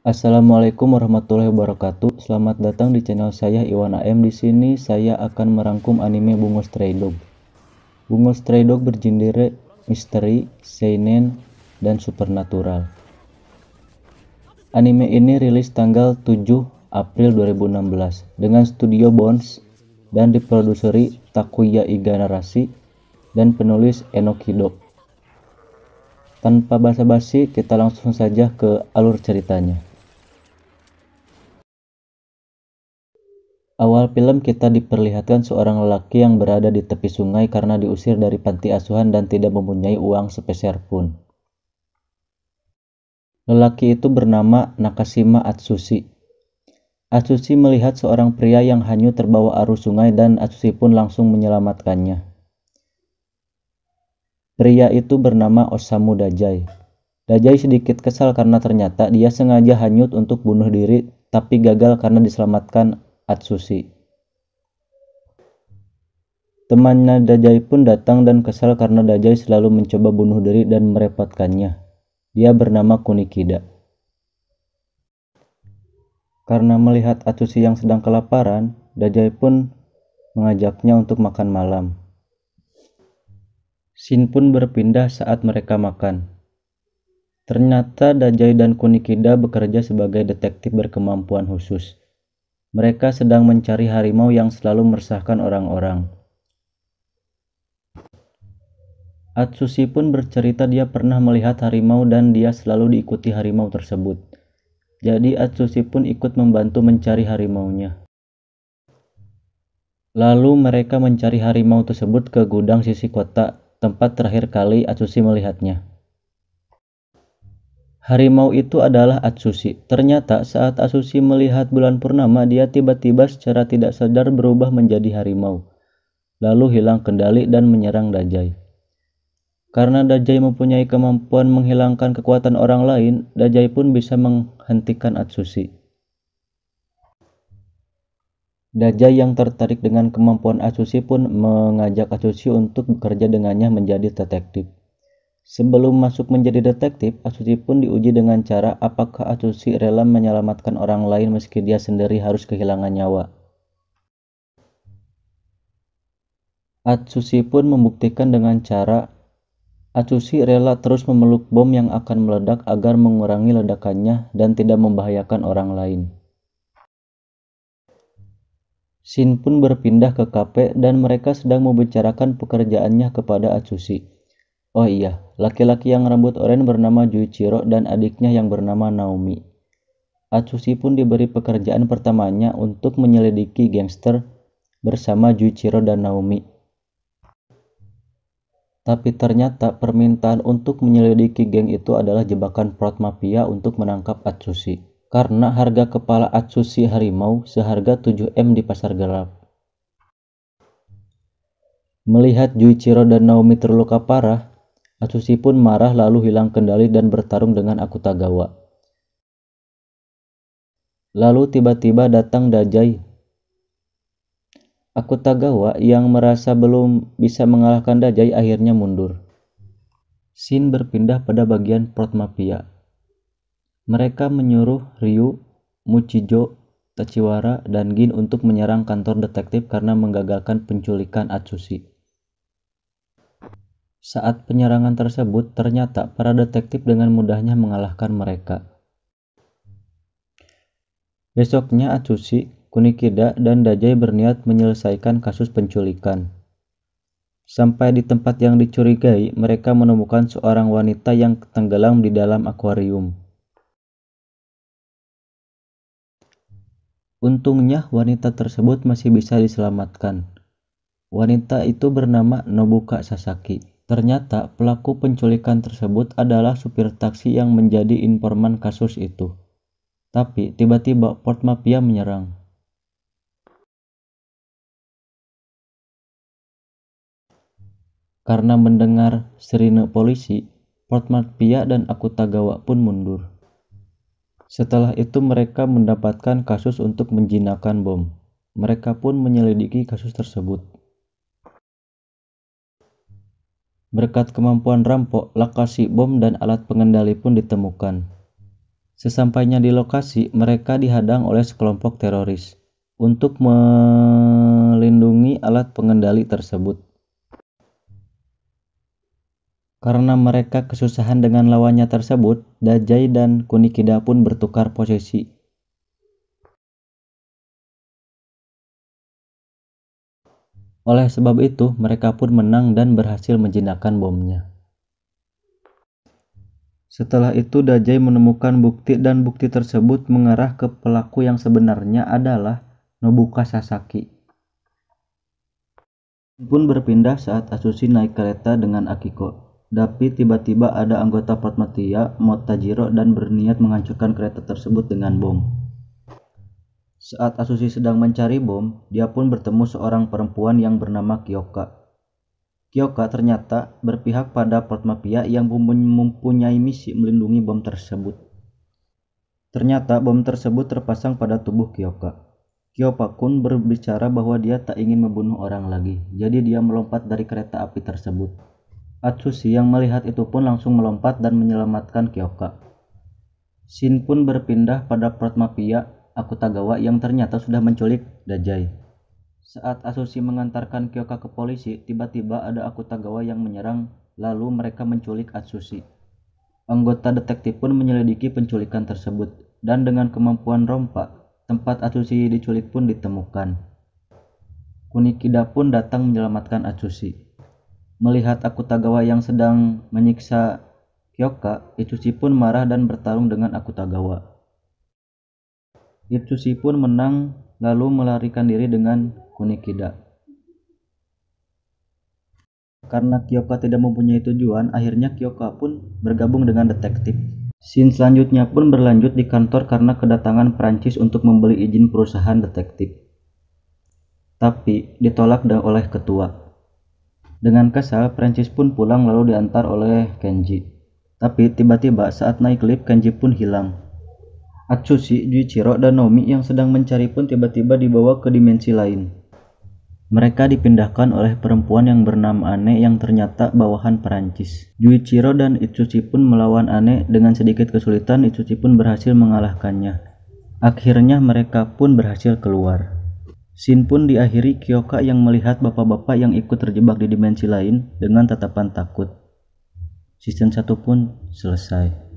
Assalamualaikum warahmatullahi wabarakatuh. Selamat datang di channel saya Iwan AM. Di sini saya akan merangkum anime Bungo Stray Dog. Bungo Stray Dog bergenre misteri, seinen, dan supernatural. Anime ini rilis tanggal 7 April 2016 dengan studio Bones dan diproduseri Takuya Igarashi dan penulis Enokido. Tanpa basa-basi, kita langsung saja ke alur ceritanya. Awal film kita diperlihatkan seorang lelaki yang berada di tepi sungai karena diusir dari panti asuhan dan tidak mempunyai uang sepeser pun. Lelaki itu bernama Nakashima Atsushi. Atsushi melihat seorang pria yang hanyut terbawa arus sungai dan Atsushi pun langsung menyelamatkannya. Pria itu bernama Osamu Dazai. Dazai sedikit kesal karena ternyata dia sengaja hanyut untuk bunuh diri tapi gagal karena diselamatkan Atsushi. Temannya Dazai pun datang dan kesal karena Dazai selalu mencoba bunuh diri dan merepotkannya. Dia bernama Kunikida. Karena melihat Atsushi yang sedang kelaparan, Dazai pun mengajaknya untuk makan malam. Scene pun berpindah saat mereka makan. Ternyata Dazai dan Kunikida bekerja sebagai detektif berkemampuan khusus. Mereka sedang mencari harimau yang selalu meresahkan orang-orang. Atsushi pun bercerita dia pernah melihat harimau dan dia selalu diikuti harimau tersebut. Jadi Atsushi pun ikut membantu mencari harimaunya. Lalu mereka mencari harimau tersebut ke gudang sisi kota, tempat terakhir kali Atsushi melihatnya. Harimau itu adalah Atsushi. Ternyata saat Atsushi melihat bulan purnama, dia tiba-tiba secara tidak sadar berubah menjadi harimau, lalu hilang kendali dan menyerang Dazai. Karena Dazai mempunyai kemampuan menghilangkan kekuatan orang lain, Dazai pun bisa menghentikan Atsushi. Dazai yang tertarik dengan kemampuan Atsushi pun mengajak Atsushi untuk bekerja dengannya menjadi detektif. Sebelum masuk menjadi detektif, Atsushi pun diuji dengan cara apakah Atsushi rela menyelamatkan orang lain meski dia sendiri harus kehilangan nyawa. Atsushi pun membuktikan dengan cara Atsushi rela terus memeluk bom yang akan meledak agar mengurangi ledakannya dan tidak membahayakan orang lain. Scene pun berpindah ke kafe dan mereka sedang membicarakan pekerjaannya kepada Atsushi. Oh iya, laki-laki yang rambut oranye bernama Juichiro dan adiknya yang bernama Naomi. Atsushi pun diberi pekerjaan pertamanya untuk menyelidiki gangster bersama Juichiro dan Naomi. Tapi ternyata permintaan untuk menyelidiki geng itu adalah jebakan plot mafia untuk menangkap Atsushi. Karena harga kepala Atsushi harimau seharga 7M di pasar gelap. Melihat Juichiro dan Naomi terluka parah, Atsushi pun marah lalu hilang kendali dan bertarung dengan Akutagawa. Lalu tiba-tiba datang Dazai. Akutagawa yang merasa belum bisa mengalahkan Dazai akhirnya mundur. Scene berpindah pada bagian plot mafia. Mereka menyuruh Ryu, Muchijo, Tachiwara, dan Gin untuk menyerang kantor detektif karena menggagalkan penculikan Atsushi. Saat penyerangan tersebut, ternyata para detektif dengan mudahnya mengalahkan mereka. Besoknya Atsushi, Kunikida, dan Dazai berniat menyelesaikan kasus penculikan. Sampai di tempat yang dicurigai, mereka menemukan seorang wanita yang tenggelam di dalam akuarium. Untungnya wanita tersebut masih bisa diselamatkan. Wanita itu bernama Nobuka Sasaki. Ternyata pelaku penculikan tersebut adalah supir taksi yang menjadi informan kasus itu. Tapi tiba-tiba port mafia menyerang. Karena mendengar sirine polisi, port mafia dan Akutagawa pun mundur. Setelah itu mereka mendapatkan kasus untuk menjinakkan bom. Mereka pun menyelidiki kasus tersebut. Berkat kemampuan rampok, lokasi bom dan alat pengendali pun ditemukan. Sesampainya di lokasi, mereka dihadang oleh sekelompok teroris untuk melindungi alat pengendali tersebut. Karena mereka kesusahan dengan lawannya tersebut, Dajjal dan Kunikida pun bertukar posisi. Oleh sebab itu, mereka pun menang dan berhasil menjinakkan bomnya. Setelah itu, Dajjal menemukan bukti dan bukti tersebut mengarah ke pelaku yang sebenarnya adalah Nobuka Sasaki. Pun berpindah saat Atsushi naik kereta dengan Akiko. Tapi tiba-tiba ada anggota Fort Mafia, Motajiro, dan berniat menghancurkan kereta tersebut dengan bom. Saat Atsushi sedang mencari bom, dia pun bertemu seorang perempuan yang bernama Kyoka. Kyoka ternyata berpihak pada Fort Mafia yang mempunyai misi melindungi bom tersebut. Ternyata bom tersebut terpasang pada tubuh Kyoka. Kyoka pun berbicara bahwa dia tak ingin membunuh orang lagi, jadi dia melompat dari kereta api tersebut. Atsushi yang melihat itu pun langsung melompat dan menyelamatkan Kyoka. Shin pun berpindah pada Fort Mafia Akutagawa yang ternyata sudah menculik Dajjal. Saat Atsushi mengantarkan Kyoka ke polisi, tiba-tiba ada Akutagawa yang menyerang, lalu mereka menculik Atsushi. Anggota detektif pun menyelidiki penculikan tersebut, dan dengan kemampuan rompa, tempat Atsushi diculik pun ditemukan. Kunikida pun datang menyelamatkan Atsushi. Melihat Akutagawa yang sedang menyiksa Kyoka, Atsushi pun marah dan bertarung dengan Akutagawa. Atsushi pun menang lalu melarikan diri dengan Kunikida. Karena Kyoka tidak mempunyai tujuan, akhirnya Kyoka pun bergabung dengan detektif. Scene selanjutnya pun berlanjut di kantor karena kedatangan Prancis untuk membeli izin perusahaan detektif. Tapi ditolak oleh ketua. Dengan kesal, Prancis pun pulang lalu diantar oleh Kenji. Tapi tiba-tiba saat naik lift, Kenji pun hilang. Atsushi, Juichiro, dan Nomi yang sedang mencari pun tiba-tiba dibawa ke dimensi lain. Mereka dipindahkan oleh perempuan yang bernama Ane yang ternyata bawahan Perancis. Juichiro dan Atsushi pun melawan Ane. Dengan sedikit kesulitan, Atsushi pun berhasil mengalahkannya. Akhirnya mereka pun berhasil keluar. Scene pun diakhiri Kyoka yang melihat bapak-bapak yang ikut terjebak di dimensi lain dengan tatapan takut. Season 1 pun selesai.